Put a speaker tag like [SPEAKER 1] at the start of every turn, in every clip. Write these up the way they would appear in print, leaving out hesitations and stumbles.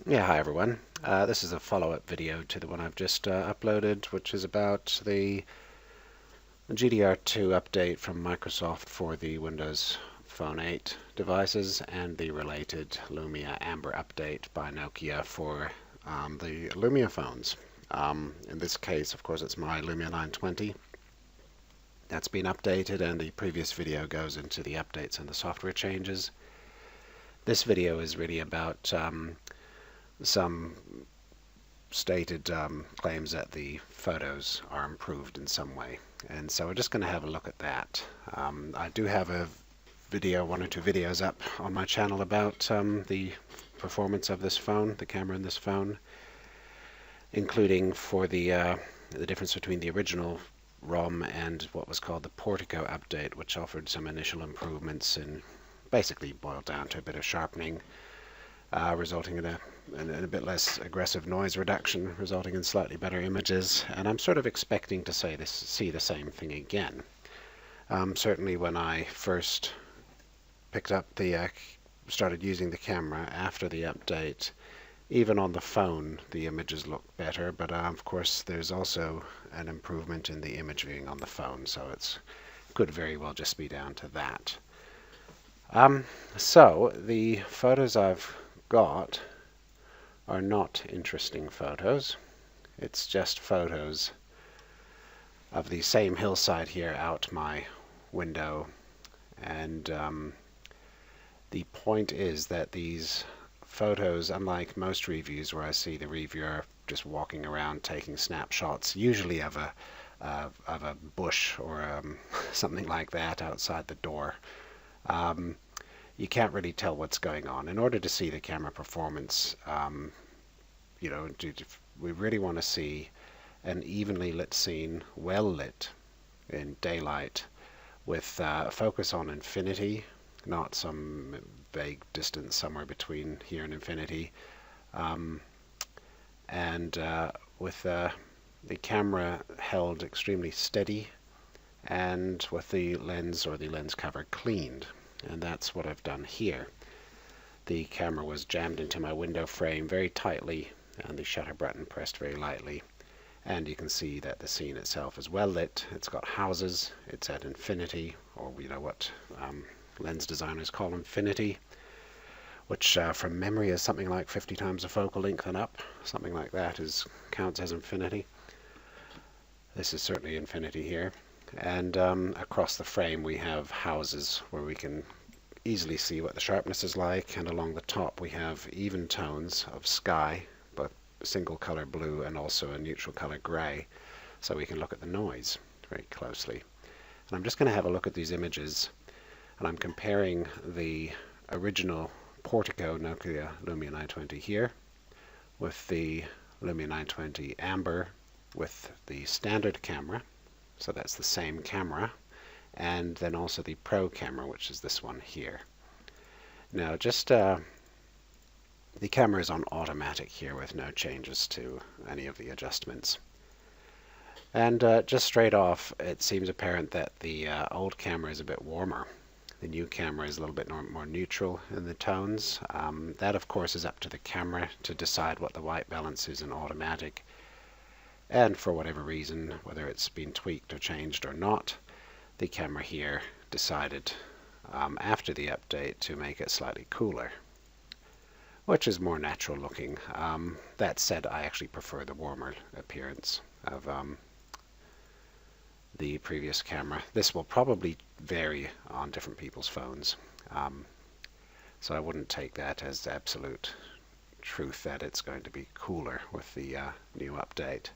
[SPEAKER 1] Yeah, hi everyone. This is a follow-up video to the one I've just uploaded, which is about the GDR2 update from Microsoft for the Windows Phone 8 devices and the related Lumia Amber update by Nokia for the Lumia phones. In this case, of course, it's my Lumia 920. That's been updated, and the previous video goes into the updates and the software changes. This video is really about some stated claims that the photos are improved in some way, and so we're just going to have a look at that. I do have a video, one or two videos up on my channel about the performance of this phone, the camera in this phone, including for the difference between the original ROM and what was called the Portico update, which offered some initial improvements and basically boiled down to a bit of sharpening, resulting in a bit less aggressive noise reduction, resulting in slightly better images. And I'm sort of expecting to see the same thing again. Certainly when I first picked up started using the camera after the update, even on the phone the images look better, but of course there's also an improvement in the image viewing on the phone, so it could very well just be down to that. So the photos I've got are not interesting photos. It's just photos of the same hillside here out my window, and the point is that these photos, unlike most reviews where I see the reviewer just walking around taking snapshots, usually of a bush or something like that outside the door, you can't really tell what's going on. In order to see the camera performance, we really want to see an evenly lit scene, well lit in daylight, with focus on infinity, not some vague distance somewhere between here and infinity, and with the camera held extremely steady, and with the lens or the lens cover cleaned. And that's what I've done here. The camera was jammed into my window frame very tightly, and the shutter button pressed very lightly, and you can see that the scene itself is well lit. It's got houses, it's at infinity, or what lens designers call infinity, which from memory is something like 50 times the focal length and up. Something like that counts as infinity. This is certainly infinity here. And across the frame we have houses where we can easily see what the sharpness is like, and along the top we have even tones of sky, both single color blue and also a neutral color gray, so we can look at the noise very closely. And I'm just going to have a look at these images, and I'm comparing the original Portico Nokia Lumia 920 here with the Lumia 920 Amber with the standard camera. So that's the same camera, and then also the Pro camera, which is this one here. Now just the camera is on automatic here with no changes to any of the adjustments. And just straight off, it seems apparent that the old camera is a bit warmer. The new camera is a little bit more neutral in the tones. That of course is up to the camera to decide what the white balance is in automatic. And for whatever reason, whether it's been tweaked or changed or not, the camera here decided after the update to make it slightly cooler, which is more natural looking. That said, I actually prefer the warmer appearance of the previous camera. This will probably vary on different people's phones, so I wouldn't take that as absolute truth that it's going to be cooler with the new update.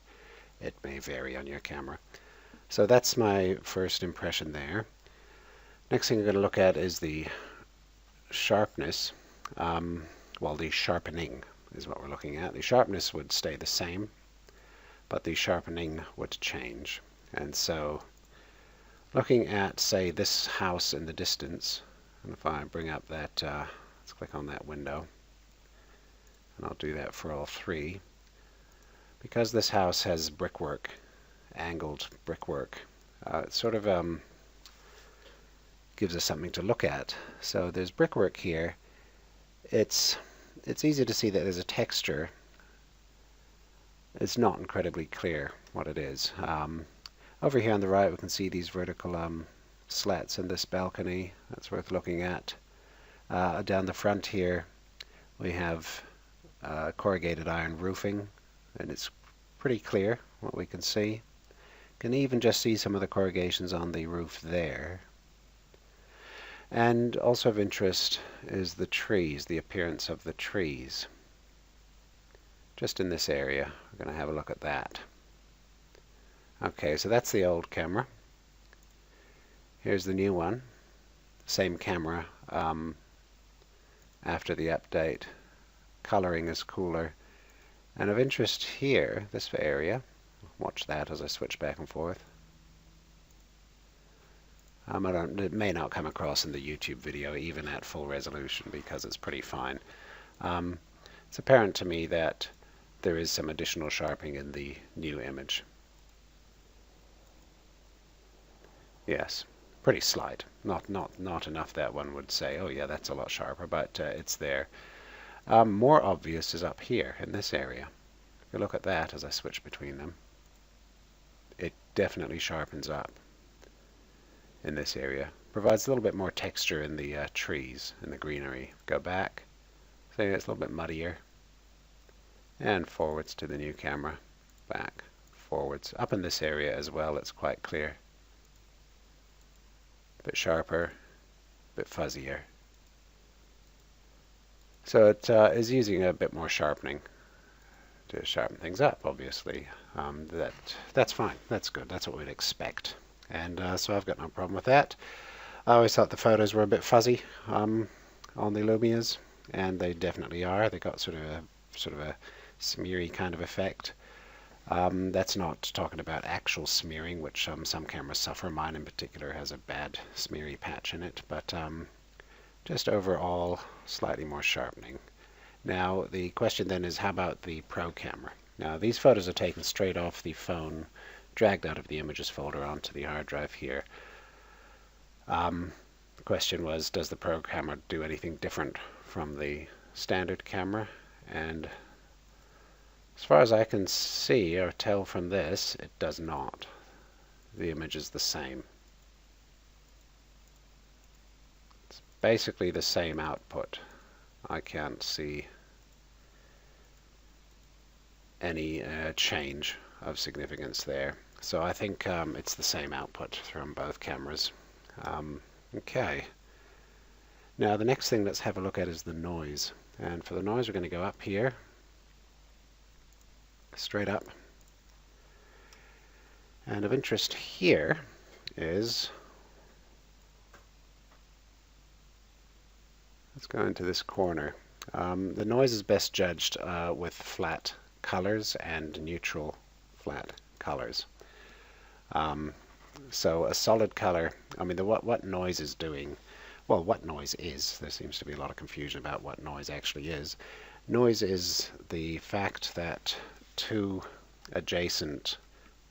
[SPEAKER 1] It may vary on your camera. So that's my first impression there. Next thing I'm going to look at is the sharpness. The sharpening is what we're looking at. The sharpness would stay the same, but the sharpening would change. And so looking at, say, this house in the distance, and if I bring up that, let's click on that window, and I'll do that for all three. Because this house has brickwork, angled brickwork, it sort of gives us something to look at. So there's brickwork here. It's it's easy to see that there's a texture. It's not incredibly clear what it is. Over here on the right we can see these vertical slats in this balcony. That's worth looking at. Down the front here we have corrugated iron roofing, and it's pretty clear what we can see. Can even just see some of the corrugations on the roof there. And also of interest is the trees, the appearance of the trees. Just in this area, we're going to have a look at that. Okay, so that's the old camera. Here's the new one. Same camera after the update. Coloring is cooler. And of interest here, this area, watch that as I switch back and forth. It may not come across in the YouTube video even at full resolution because it's pretty fine. It's apparent to me that there is some additional sharpening in the new image. Yes, pretty slight. Not enough that one would say, oh yeah, that's a lot sharper, but it's there. More obvious is up here in this area. If you look at that as I switch between them, it definitely sharpens up in this area. Provides a little bit more texture in the trees, in the greenery. Go back, so it's a little bit muddier. And forwards to the new camera. Back, forwards. Up in this area as well, it's quite clear. A bit sharper, a bit fuzzier. So it is using a bit more sharpening to sharpen things up, obviously. That's fine. That's good. That's what we'd expect. And so I've got no problem with that. I always thought the photos were a bit fuzzy on the Lumias, and they definitely are. They got sort of a smeary kind of effect. That's not talking about actual smearing, which some cameras suffer. Mine in particular has a bad smeary patch in it, but just overall slightly more sharpening. Now the question then is, how about the Pro camera? Now these photos are taken straight off the phone, dragged out of the images folder onto the hard drive here. The question was, does the Pro camera do anything different from the standard camera? And as far as I can see or tell from this, it does not. The image is the same. It's basically the same output. I can't see any change of significance there. So I think it's the same output from both cameras. Okay. Now the next thing let's have a look at is the noise. And for the noise we're going to go up here, straight up. And of interest here is, let's go into this corner. The noise is best judged with flat colors and neutral flat colors. So a solid color, I mean, what noise is doing, well, what noise is, there seems to be a lot of confusion about what noise actually is. Noise is the fact that two adjacent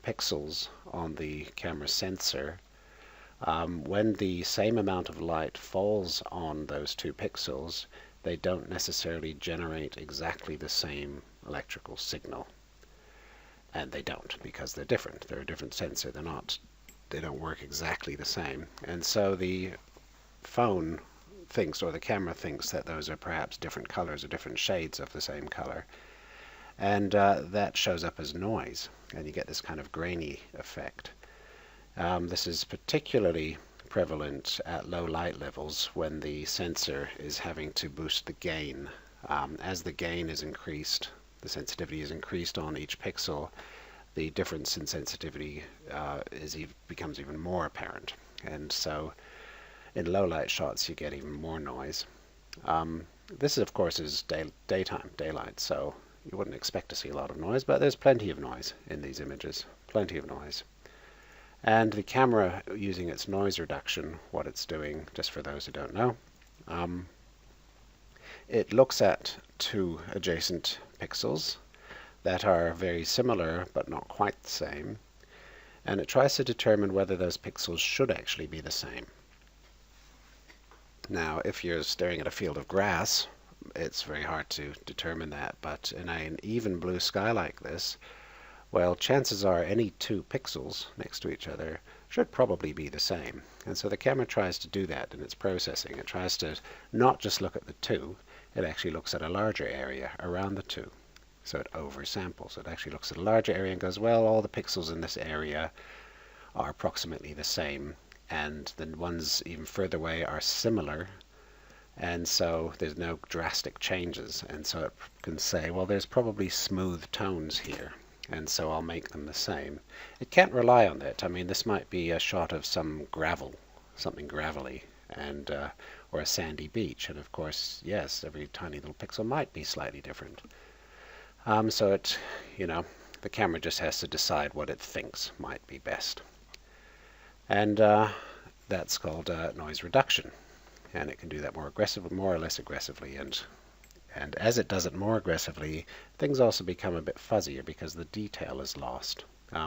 [SPEAKER 1] pixels on the camera sensor, when the same amount of light falls on those two pixels, they don't necessarily generate exactly the same electrical signal. And they don't, because they're different. They're a different sensor. They don't work exactly the same. And so the phone thinks, or the camera thinks, that those are perhaps different colors or different shades of the same color. And that shows up as noise, and you get this kind of grainy effect. This is particularly prevalent at low light levels when the sensor is having to boost the gain. As the gain is increased, the sensitivity is increased on each pixel, the difference in sensitivity becomes even more apparent. And so in low light shots you get even more noise. This of course is daylight, so you wouldn't expect to see a lot of noise, but there's plenty of noise in these images, plenty of noise. And the camera, using its noise reduction, what it's doing, just for those who don't know, it looks at two adjacent pixels that are very similar but not quite the same, and it tries to determine whether those pixels should actually be the same. Now, if you're staring at a field of grass it's very hard to determine that. But in an even blue sky like this, well, chances are any two pixels next to each other should probably be the same. And so the camera tries to do that in its processing. It tries to not just look at the two, it actually looks at a larger area around the two. So it oversamples. It actually looks at a larger area and goes, well, all the pixels in this area are approximately the same, and the ones even further away are similar, and so there's no drastic changes. And so it can say, well, there's probably smooth tones here, and so I'll make them the same. It can't rely on that. I mean, this might be a shot of some gravel, something gravelly, and or a sandy beach, and of course, yes, every tiny little pixel might be slightly different. So it, the camera just has to decide what it thinks might be best. And that's called noise reduction. And it can do that more or less aggressively. And as it does it more aggressively, things also become a bit fuzzier because the detail is lost.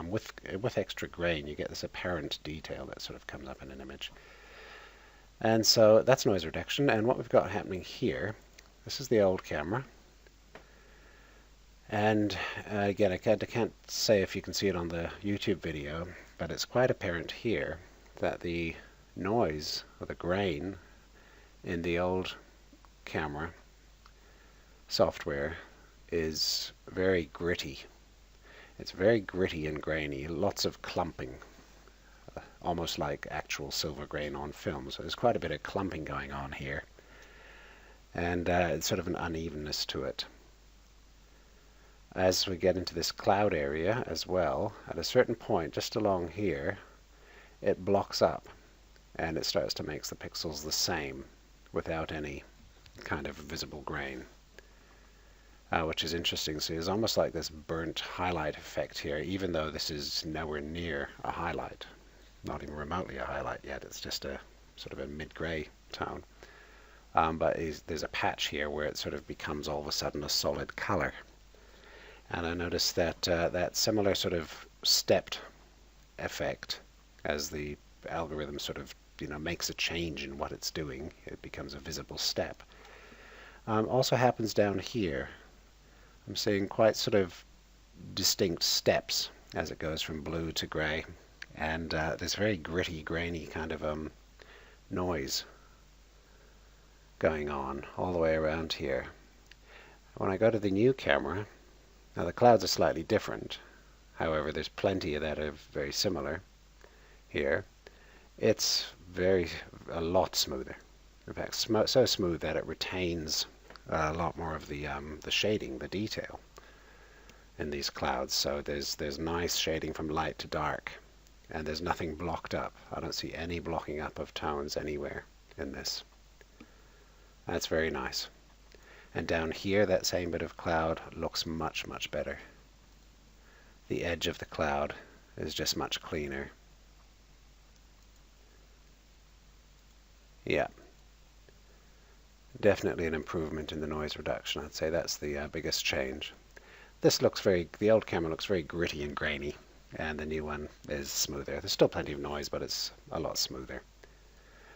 [SPEAKER 1] With extra grain, you get this apparent detail that sort of comes up in an image. And so that's noise reduction. And what we've got happening here, this is the old camera. And again, I can't say if you can see it on the YouTube video, but it's quite apparent here that the noise or the grain in the old camera software is very gritty. It's very gritty and grainy, lots of clumping, almost like actual silver grain on film. So there's quite a bit of clumping going on here, and it's sort of an unevenness to it. As we get into this cloud area as well, at a certain point just along here, it blocks up and it starts to make the pixels the same without any kind of visible grain, which is interesting. So there's almost like this burnt highlight effect here, even though this is nowhere near a highlight, not even remotely a highlight yet. It's just a sort of a mid-gray tone. But there's a patch here where it sort of becomes all of a sudden a solid color. And I noticed that that similar sort of stepped effect, as the algorithm sort of makes a change in what it's doing, it becomes a visible step. Also happens down here. I'm seeing quite sort of distinct steps as it goes from blue to gray, and this very gritty, grainy kind of noise going on all the way around here. When I go to the new camera, now the clouds are slightly different, however there's plenty of that are very similar here. It's a lot smoother. In fact, so smooth that it retains a lot more of the shading, the detail in these clouds. So there's nice shading from light to dark, and there's nothing blocked up. I don't see any blocking up of tones anywhere in this. That's very nice. And down here, that same bit of cloud looks much, much better. The edge of the cloud is just much cleaner. Yeah. Definitely an improvement in the noise reduction. I'd say that's the biggest change. The old camera looks very gritty and grainy, and the new one is smoother. There's still plenty of noise, but it's a lot smoother.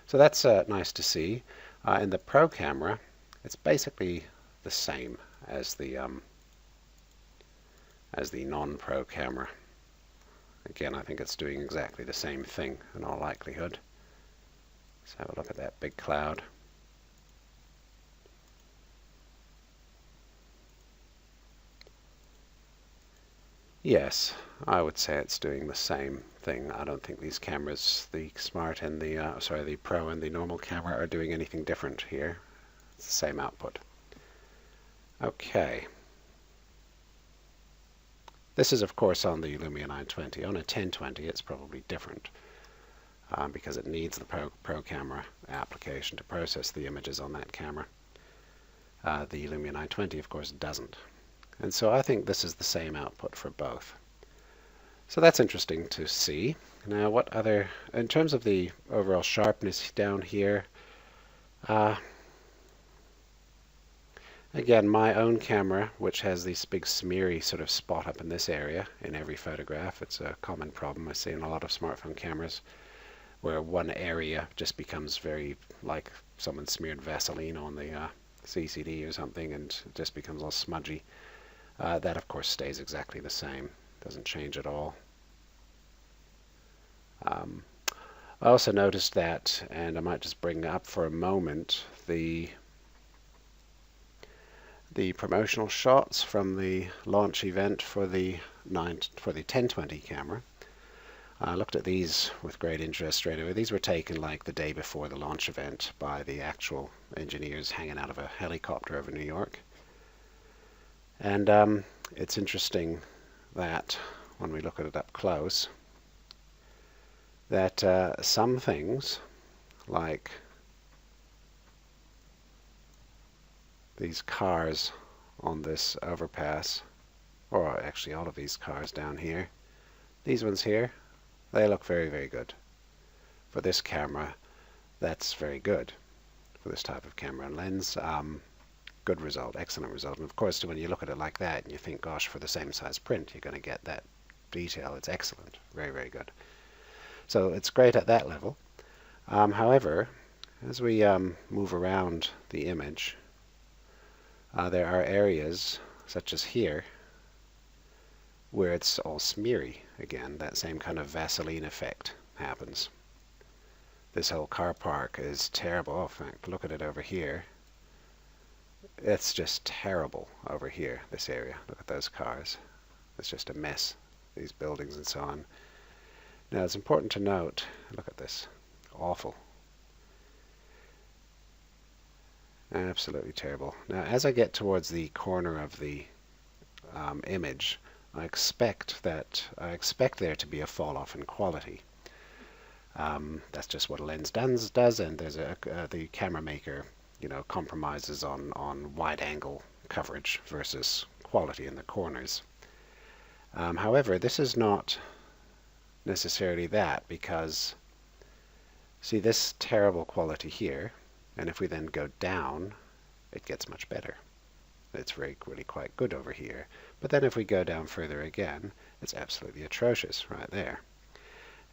[SPEAKER 1] So that's nice to see. In the Pro camera, it's basically the same as the non-Pro camera. Again, I think it's doing exactly the same thing in all likelihood. Let's have a look at that big cloud. Yes, I would say it's doing the same thing. I don't think these cameras, the Smart and the Pro and the normal camera, are doing anything different here. It's the same output. Okay. This is, of course, on the Lumia 920. On a 1020, it's probably different because it needs the Pro camera application to process the images on that camera. The Lumia 920, of course, doesn't. And so I think this is the same output for both. So that's interesting to see. Now, what other, in terms of the overall sharpness down here, again, my own camera, which has this big smeary sort of spot up in this area in every photograph. It's a common problem I see in a lot of smartphone cameras, where one area just becomes very like someone smeared Vaseline on the CCD or something and it just becomes all smudgy. That of course stays exactly the same, doesn't change at all. I also noticed that, and I might just bring up for a moment the promotional shots from the launch event for the 1020 camera. I looked at these with great interest straight away. These were taken like the day before the launch event by the actual engineers hanging out of a helicopter over New York. And it's interesting that when we look at it up close, that some things, like these cars on this overpass, or actually all of these cars down here, these ones here, they look very, very good. For this camera, that's very good. For this type of camera and lens, good result, excellent result. And of course, when you look at it like that and you think, gosh, for the same size print, you're going to get that detail. It's excellent, very, very good. So it's great at that level. However, as we move around the image, there are areas, such as here, where it's all smeary again. That same kind of Vaseline effect happens. This whole car park is terrible. Oh, in fact, look at it over here. It's just terrible over here, this area. Look at those cars. It's just a mess, these buildings and so on. Now it's important to note, look at this, awful. Absolutely terrible. Now as I get towards the corner of the image, I expect there to be a fall off in quality. That's just what a lens does, and there's the camera maker, compromises on wide angle coverage versus quality in the corners. However, this is not necessarily that, because see this terrible quality here, and if we then go down, it gets much better. It's really quite good over here. But then if we go down further again, it's absolutely atrocious right there.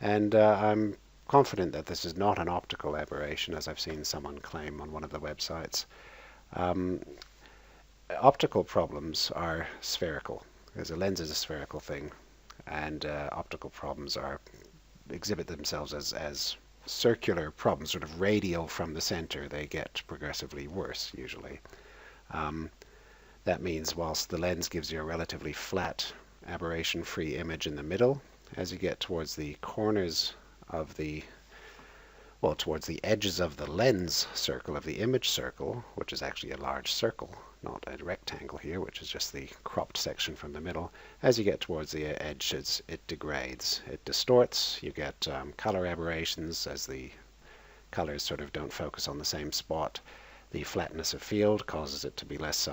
[SPEAKER 1] And I'm confident that this is not an optical aberration, as I've seen someone claim on one of the websites. Optical problems are spherical, because a lens is a spherical thing, and optical problems exhibit themselves as circular problems, sort of radial from the center. They get progressively worse usually. That means whilst the lens gives you a relatively flat, aberration-free image in the middle, as you get towards the corners of towards the edges of the lens circle, of the image circle, which is actually a large circle, not a rectangle here, which is just the cropped section from the middle. As you get towards the edges, it degrades, it distorts, you get color aberrations as the colors sort of don't focus on the same spot. The flatness of field causes it to be less,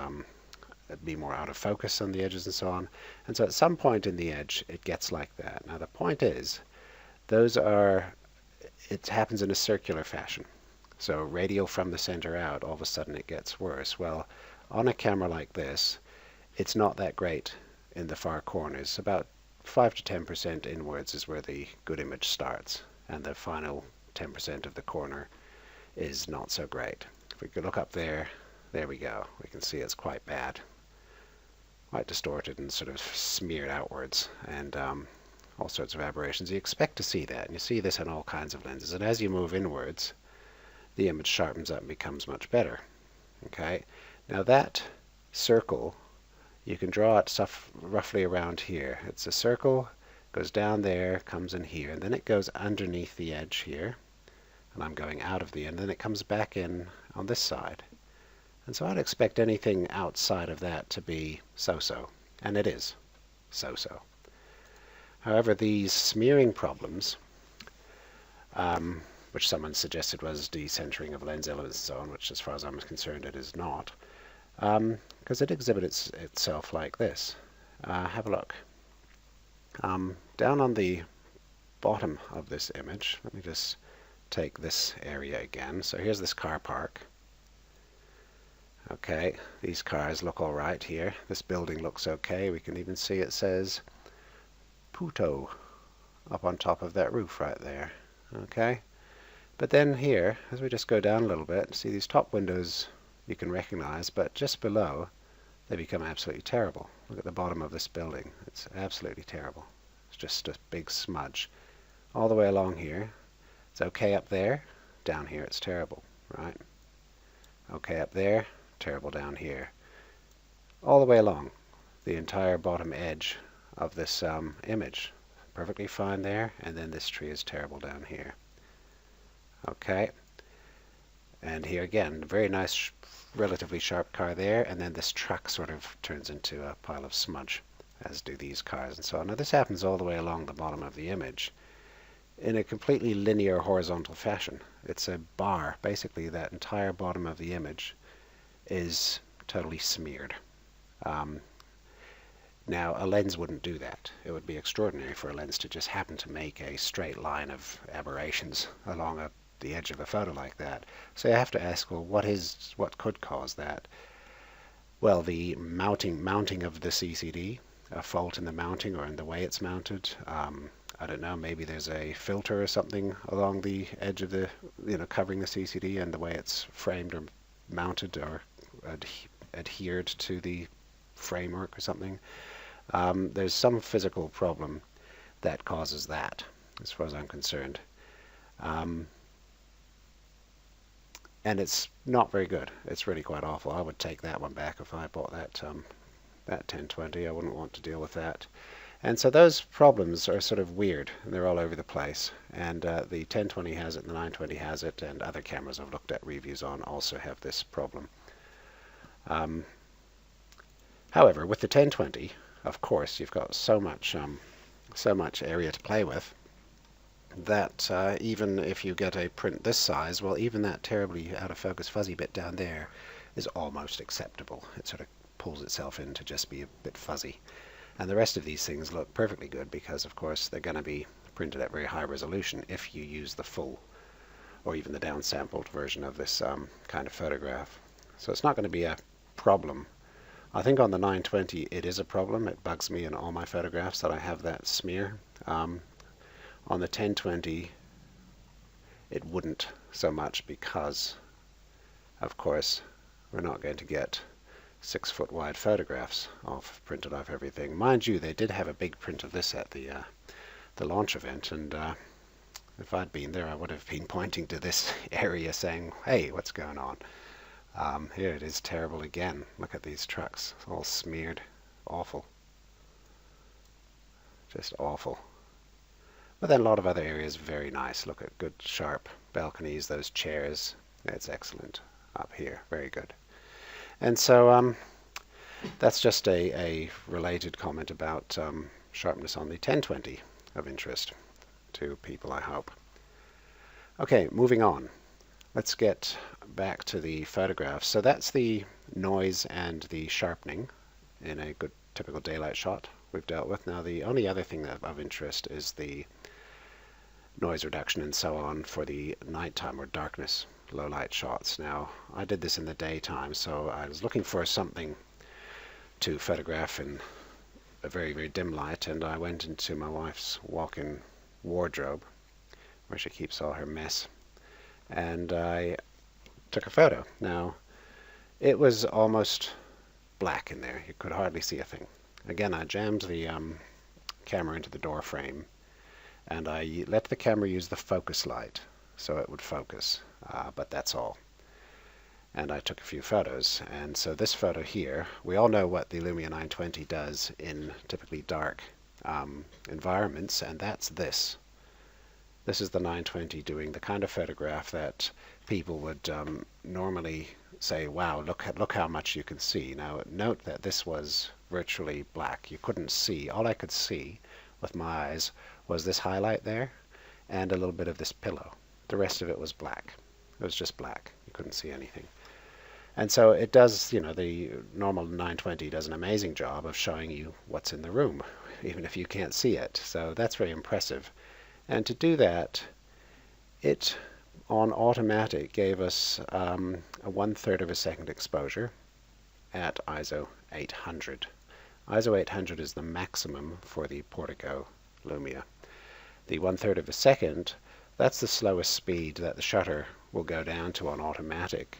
[SPEAKER 1] be more out of focus on the edges and so on. And so at some point in the edge, it gets like that. Now the point is, it happens in a circular fashion. So radial from the center out, all of a sudden it gets worse. Well, on a camera like this, it's not that great in the far corners. About 5 to 10% inwards is where the good image starts, and the final 10% of the corner is not so great. If we could look up there, there we go. We can see it's quite bad, quite distorted and sort of smeared outwards, and all sorts of aberrations. You expect to see that, and you see this on all kinds of lenses. And as you move inwards, the image sharpens up and becomes much better. Okay, now that circle, you can draw it roughly around here. It's a circle, goes down there, comes in here, and then it goes underneath the edge here, and I'm going out of the end, then it comes back in on this side. And so I'd expect anything outside of that to be so-so, and it is so-so. However, these smearing problems, which someone suggested was decentering of lens elements and so on, which as far as I'm concerned it is not, because it exhibits itself like this. Have a look. Down on the bottom of this image, let me just take this area again. So here's this car park. Okay, these cars look all right here. This building looks okay. We can even see it says Puto up on top of that roof right there. Okay, but then here, as we just go down a little bit, see these top windows you can recognize, but just below they become absolutely terrible. Look at the bottom of this building. It's absolutely terrible. It's just a big smudge. All the way along here, it's okay up there. Down here it's terrible, right? Okay up there, terrible down here. All the way along the entire bottom edge of this image. Perfectly fine there, and then this tree is terrible down here. Okay, and here again, very nice, relatively sharp car there, and then this truck sort of turns into a pile of smudge, as do these cars and so on. Now this happens all the way along the bottom of the image in a completely linear horizontal fashion. It's a bar. Basically that entire bottom of the image is totally smeared. Now a lens wouldn't do that. It would be extraordinary for a lens to just happen to make a straight line of aberrations along the edge of a photo like that. So you have to ask, well, what could cause that? Well, the mounting of the CCD, a fault in the mounting or in the way it's mounted. I don't know, maybe there's a filter or something along the edge of the, covering the CCD, and the way it's framed or mounted or adhered to the framework or something. There's some physical problem that causes that, as far as I'm concerned. And it's not very good. It's really quite awful. I would take that one back if I bought that 1020. I wouldn't want to deal with that. And so those problems are sort of weird, and they're all over the place. And the 1020 has it, the 920 has it, and other cameras I've looked at reviews on also have this problem. However, with the 1020, of course, you've got so much area to play with that even if you get a print this size, well, even that terribly out of focus fuzzy bit down there is almost acceptable. It sort of pulls itself in to just be a bit fuzzy. And the rest of these things look perfectly good because, of course, they're going to be printed at very high resolution if you use the full or even the downsampled version of this kind of photograph. So it's not going to be a problem. I think on the 920 it is a problem. It bugs me in all my photographs that I have that smear. On the 1020 it wouldn't so much because, of course, we're not going to get 6-foot wide photographs printed off everything. Mind you, they did have a big print of this at the launch event, and if I'd been there I would have been pointing to this area saying, hey, what's going on? Here it is terrible again. Look at these trucks, all smeared. Awful. Just awful. But then a lot of other areas very nice. Look at good sharp balconies, those chairs. It's excellent up here. Very good. And so that's just a related comment about sharpness on the 1020 of interest to people, I hope. Okay, moving on. Let's get back to the photographs. So that's the noise and the sharpening in a good typical daylight shot we've dealt with. Now the only other thing that of interest is the noise reduction and so on for the nighttime or darkness low light shots. Now I did this in the daytime, so I was looking for something to photograph in a very, very dim light, and I went into my wife's walk-in wardrobe where she keeps all her mess, and I took a photo. Now it was almost black in there. You could hardly see a thing. Again, I jammed the camera into the door frame, and I let the camera use the focus light so it would focus. But that's all. And I took a few photos. And so this photo here, we all know what the Lumia 920 does in typically dark environments, and that's this. This is the 920 doing the kind of photograph that people would normally say, wow, look how much you can see. Now note that this was virtually black. You couldn't see. All I could see with my eyes was this highlight there and a little bit of this pillow. The rest of it was black. It was just black. You couldn't see anything. And so it does, the normal 920 does an amazing job of showing you what's in the room, even if you can't see it. So that's very impressive. And to do that, it, on automatic, gave us a 1/3 of a second exposure at ISO 800. ISO 800 is the maximum for the Portico Lumia. The 1/3 of a second, that's the slowest speed that the shutter will go down to on automatic,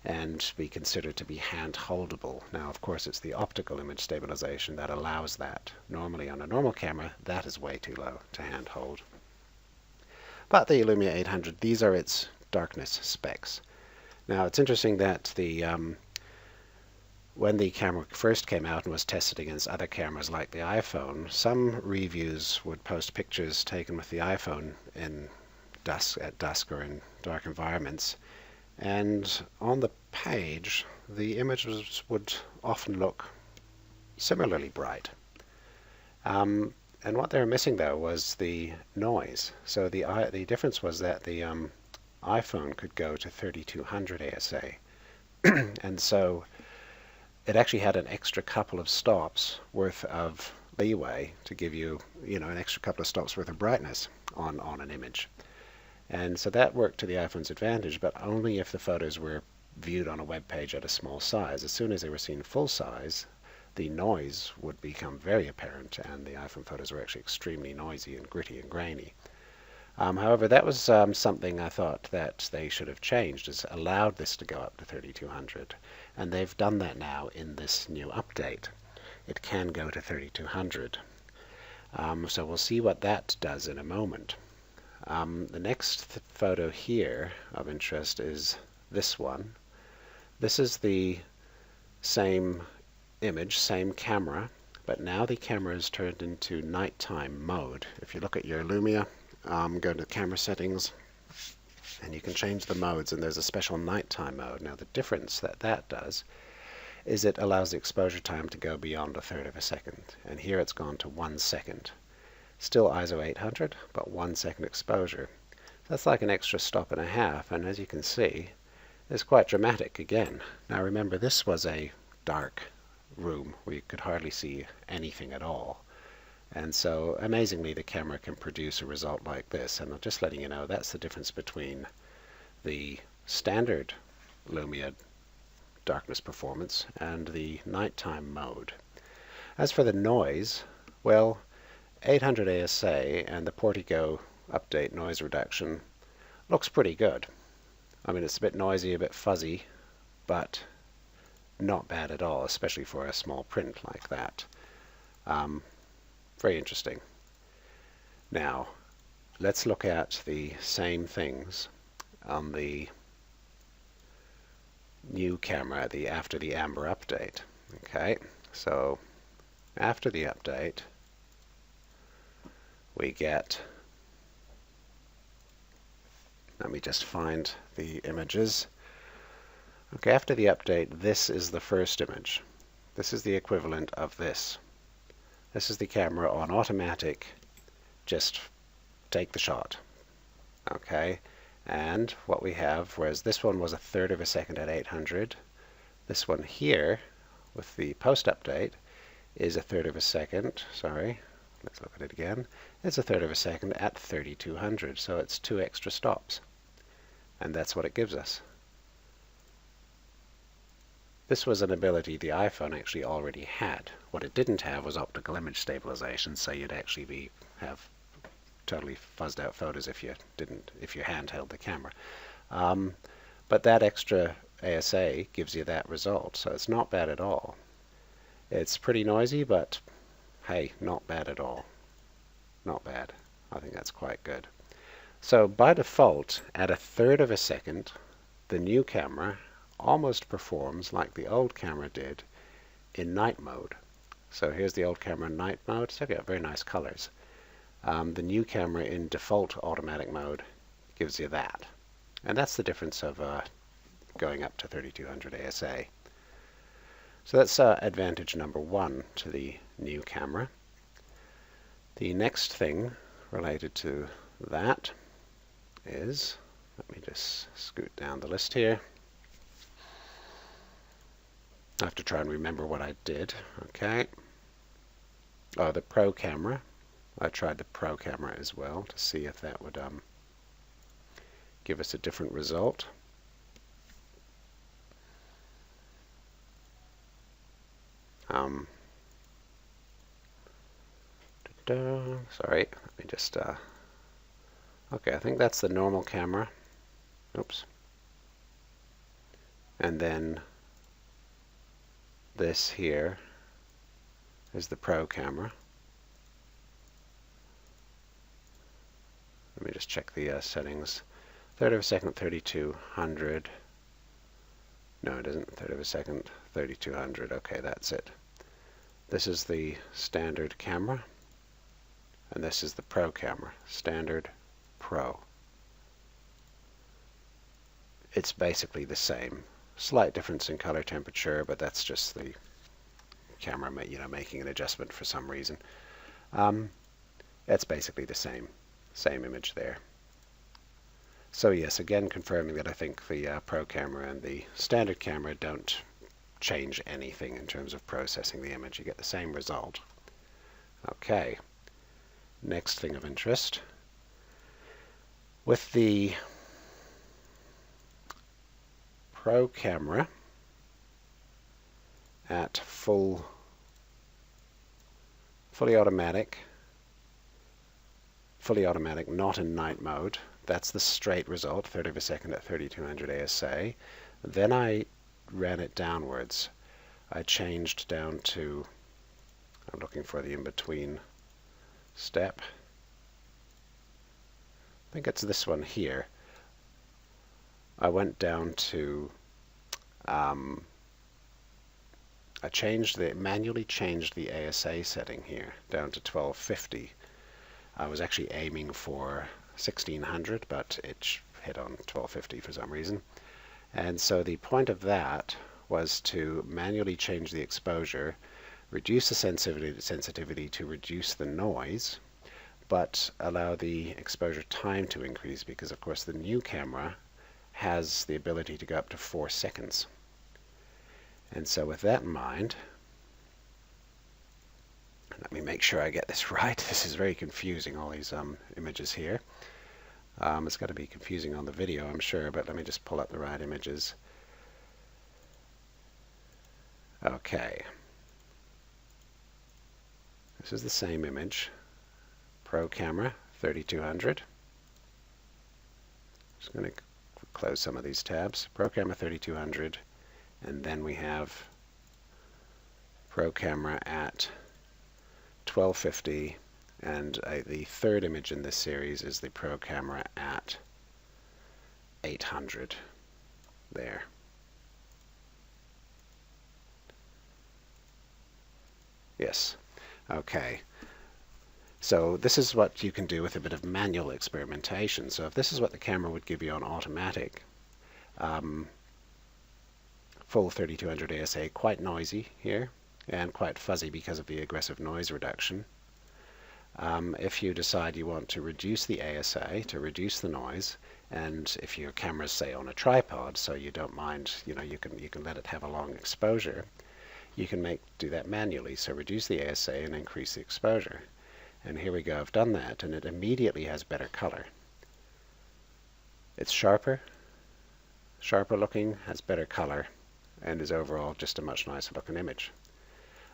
[SPEAKER 1] and be considered to be hand-holdable. Now, of course, it's the optical image stabilization that allows that. Normally, on a normal camera, that is way too low to hand-hold. But the Lumia 800, these are its darkness specs. Now, it's interesting that when the camera first came out and was tested against other cameras like the iPhone, some reviews would post pictures taken with the iPhone at dusk or in dark environments, and on the page the images would often look similarly bright. And what they were missing though was the noise. So the difference was that the iPhone could go to 3200 ASA, and so it actually had an extra couple of stops worth of leeway to give you, an extra couple of stops worth of brightness on an image. And so that worked to the iPhone's advantage, but only if the photos were viewed on a web page at a small size. As soon as they were seen full size, the noise would become very apparent, and the iPhone photos were actually extremely noisy and gritty and grainy. However, that was something I thought that they should have changed, is allowed this to go up to 3200, and they've done that now in this new update. It can go to 3200. So we'll see what that does in a moment. The next photo here of interest is this one. This is the same image, same camera, but now the camera is turned into nighttime mode. If you look at your Lumia, go to camera settings, and you can change the modes, and there's a special nighttime mode. Now the difference that does is it allows the exposure time to go beyond a third of a second, and here it's gone to 1 second. Still ISO 800, but 1 second exposure. That's like an extra stop and a half, and as you can see, it's quite dramatic again. Now remember, this was a dark room where you could hardly see anything at all. And so, amazingly, the camera can produce a result like this. And I'm just letting you know that's the difference between the standard Lumia darkness performance and the nighttime mode. As for the noise, well, 800 ASA and the Portico update noise reduction looks pretty good. I mean, it's a bit noisy, a bit fuzzy, but not bad at all, especially for a small print like that. Very interesting. Now, let's look at the same things on the new camera after the Amber update. Okay, so after the update, we get, let me just find the images. Okay, after the update, this is the first image. This is the equivalent of this. This is the camera on automatic, just take the shot. Okay, and what we have, whereas this one was a third of a second at 800, this one here with the post update is a third of a second, sorry, let's look at it again, it's a third of a second at 3200, so it's 2 extra stops, and that's what it gives us. This was an ability the iPhone actually already had. What it didn't have was optical image stabilization, so you'd actually have totally fuzzed out photos if you handheld the camera. But that extra ASA gives you that result, so it's not bad at all. It's pretty noisy, but hey, not bad at all. Not bad. I think that's quite good. So by default, at a third of a second, the new camera almost performs like the old camera did in night mode. So here's the old camera in night mode. It's got very nice colors. The new camera in default automatic mode gives you that. And that's the difference of going up to 3200 ASA. So that's advantage number 1 to the new camera. The next thing related to that is, let me just scoot down the list here. I have to try and remember what I did. Okay. Oh, the Pro camera. I tried the Pro camera as well to see if that would give us a different result. Sorry, let me just okay, I think that's the normal camera. Oops. And then this here is the Pro camera. Let me just check the settings. Third of a second, 3200. No, it isn't. Third of a second, 3200. Okay, that's it. This is the standard camera, and this is the Pro camera. Standard, Pro. It's basically the same. Slight difference in color temperature, but that's just the camera, making an adjustment for some reason. It's basically the same image there. So yes, again confirming that I think the Pro camera and the standard camera don't change anything in terms of processing the image. You get the same result. Okay, next thing of interest. With the Pro camera at fully automatic, not in night mode, that's the straight result, third of a second at 3200 ASA. Then I ran it downwards. I changed down to, I'm looking for the in-between step. I think it's this one here. I went down to, I manually changed the ASA setting here down to 1250. I was actually aiming for 1600, but it hit on 1250 for some reason. And so the point of that was to manually change the exposure, reduce the sensitivity to reduce the noise, but allow the exposure time to increase, because of course the new camera has the ability to go up to 4 seconds. And so with that in mind, let me make sure I get this right. This is very confusing, all these images here. It's got to be confusing on the video, I'm sure, but let me just pull up the right images. Okay. This is the same image. Pro camera, 3200. Just going to close some of these tabs. Pro camera 3200, and then we have Pro camera at 1250, and the third image in this series is the Pro camera at 800 there. Yes. Okay. So this is what you can do with a bit of manual experimentation. So if this is what the camera would give you on automatic, full 3200 ASA, quite noisy here and quite fuzzy because of the aggressive noise reduction. If you decide you want to reduce the ASA, to reduce the noise, and if your camera's say on a tripod, so you don't mind, you can let it have a long exposure, you can do that manually. So reduce the ASA and increase the exposure. And here we go, I've done that, and it immediately has better color. It's sharper looking, has better color, and is overall just a much nicer looking image.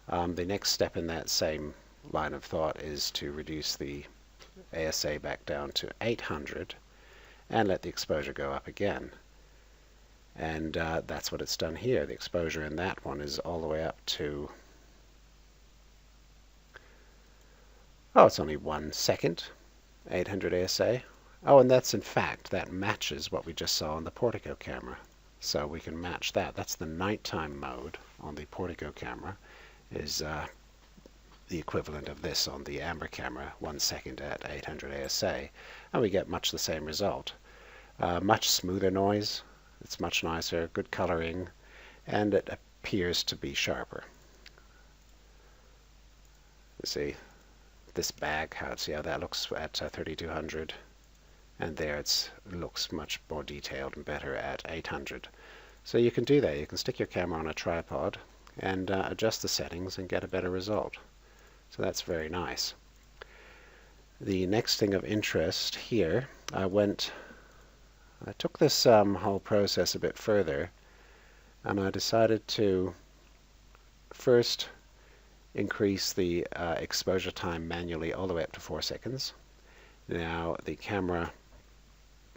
[SPEAKER 1] The next step in that same line of thought is to reduce the ASA back down to 800 and let the exposure go up again. And that's what it's done here. The exposure in that one is all the way up to, oh, it's only 1 second, 800 ASA. Oh, and that's in fact, that matches what we just saw on the Portico camera. So we can match that. That's the nighttime mode on the Portico camera, is the equivalent of this on the Amber camera, 1 second at 800 ASA. And we get much the same result. Much smoother noise, it's much nicer, good coloring, and it appears to be sharper. You see this bag, see how that looks at 3200, and there it looks much more detailed and better at 800. So you can do that. You can stick your camera on a tripod and adjust the settings and get a better result. So that's very nice. The next thing of interest here, I took this whole process a bit further, and I decided to first increase the exposure time manually all the way up to 4 seconds. Now the camera,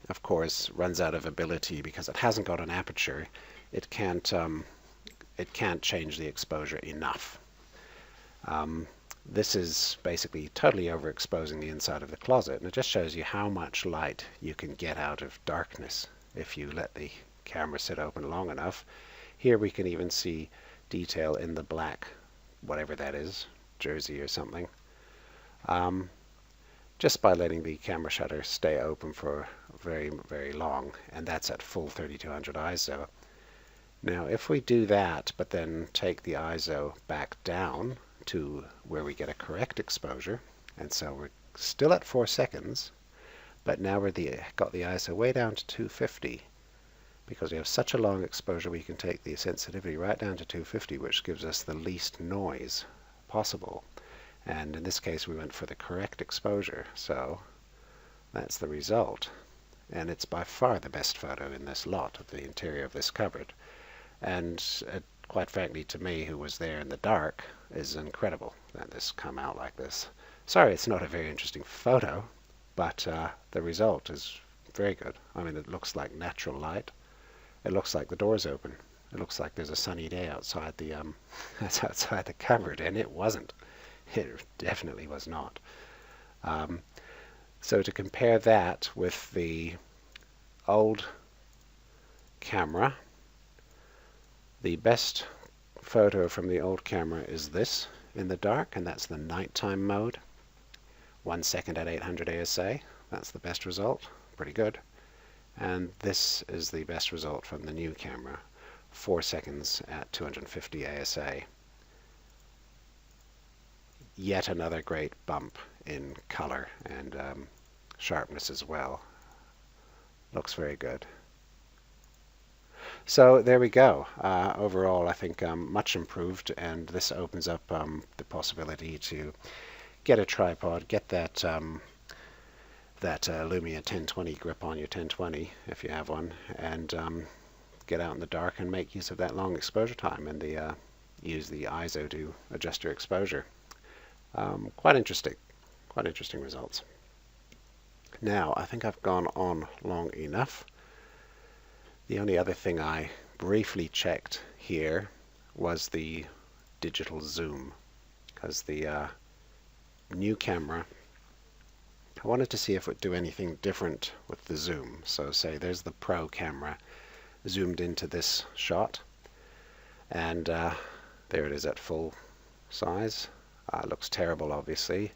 [SPEAKER 1] of course, runs out of ability because it hasn't got an aperture it can't change the exposure enough. This is basically totally overexposing the inside of the closet, and it just shows you how much light you can get out of darkness if you let the camera sit open long enough. Here we can even see detail in the black, whatever that is, jersey or something, just by letting the camera shutter stay open for very, very long, and that's at full 3200 ISO. Now if we do that, but then take the ISO back down to where we get a correct exposure, and so we're still at 4 seconds, but now we're got the ISO way down to 250. Because we have such a long exposure, we can take the sensitivity right down to 250, which gives us the least noise possible. And in this case we went for the correct exposure, so that's the result. And it's by far the best photo in this lot of the interior of this cupboard. And quite frankly, to me, who was there in the dark, is incredible that this come out like this. Sorry, it's not a very interesting photo, but the result is very good. I mean, it looks like natural light. It looks like the door's open. It looks like there's a sunny day outside the outside the cupboard, and it wasn't. It definitely was not. So to compare that with the old camera, the best photo from the old camera is this in the dark, and that's the nighttime mode. 1 second at 800 ASA. That's the best result. Pretty good. And this is the best result from the new camera. 4 seconds at 250 ASA. Yet another great bump in color and sharpness as well. Looks very good. So there we go. Overall, I think much improved, and this opens up the possibility to get a tripod, get that Lumia 1020 grip on your 1020 if you have one, and get out in the dark and make use of that long exposure time, and use the ISO to adjust your exposure. Quite interesting results. Now, I think I've gone on long enough. The only other thing I briefly checked here was the digital zoom, because the new camera, I wanted to see if it would do anything different with the zoom. So say there's the Pro camera zoomed into this shot, and there it is at full size. It looks terrible, obviously,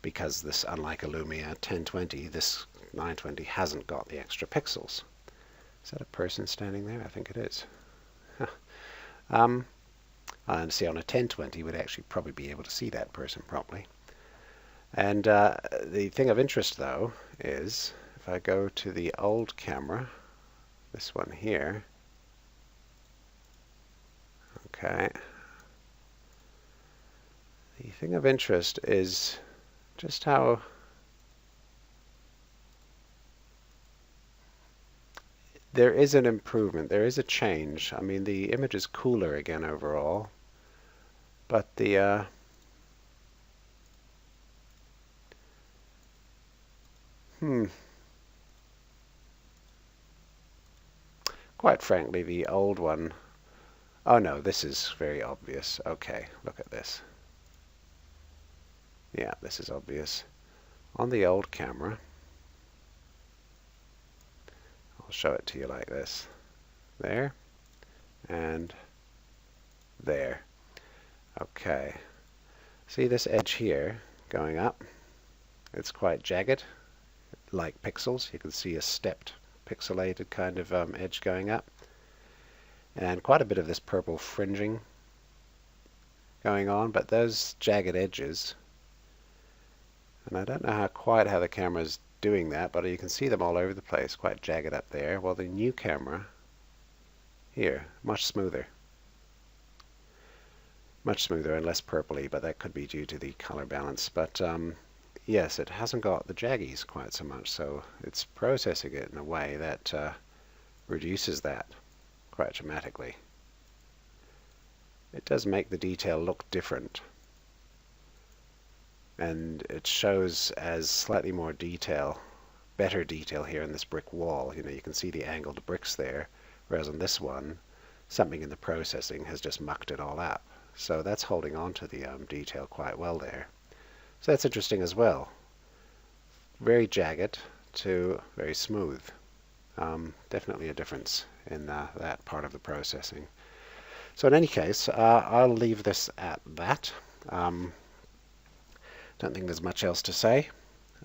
[SPEAKER 1] because this, unlike a Lumia 1020, this 920 hasn't got the extra pixels. Is that a person standing there? I think it is. And see, on a 1020 we'd actually probably be able to see that person properly. And the thing of interest, though, is if I go to the old camera, this one here, okay, the thing of interest is just how there is an improvement, there is a change. I mean, the image is cooler again overall, but the quite frankly, the old one, oh no, this is very obvious. Okay, look at this. Yeah, this is obvious. On the old camera, I'll show it to you like this. There, and there. Okay. See this edge here going up? It's quite jagged, like pixels. You can see a stepped, pixelated kind of edge going up. And quite a bit of this purple fringing going on, but those jagged edges, and I don't know quite how the camera's doing that, but you can see them all over the place, quite jagged up there. Well, the new camera here, much smoother and less purpley, but that could be due to the color balance. But yes, it hasn't got the jaggies quite so much, so it's processing it in a way that reduces that quite dramatically. It does make the detail look different, and it shows as slightly more detail better detail here in this brick wall. You know, you can see the angled bricks there, whereas on this one, something in the processing has just mucked it all up. So that's holding on to the detail quite well there. So that's interesting as well. Very jagged to very smooth. Definitely a difference in that part of the processing. So in any case, I'll leave this at that. Don't think there's much else to say.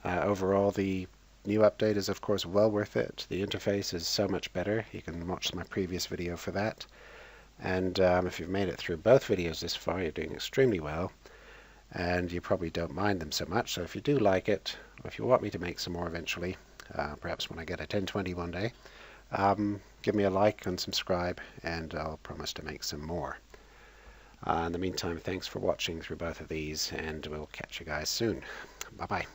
[SPEAKER 1] Overall, the new update is of course well worth it. The interface is so much better. You can watch my previous video for that. And if you've made it through both videos this far, you're doing extremely well. And you probably don't mind them so much. So if you do like it, or if you want me to make some more eventually, perhaps when I get a 1020 one day, give me a like and subscribe, and I'll promise to make some more. In the meantime, thanks for watching through both of these, and we'll catch you guys soon. Bye-bye.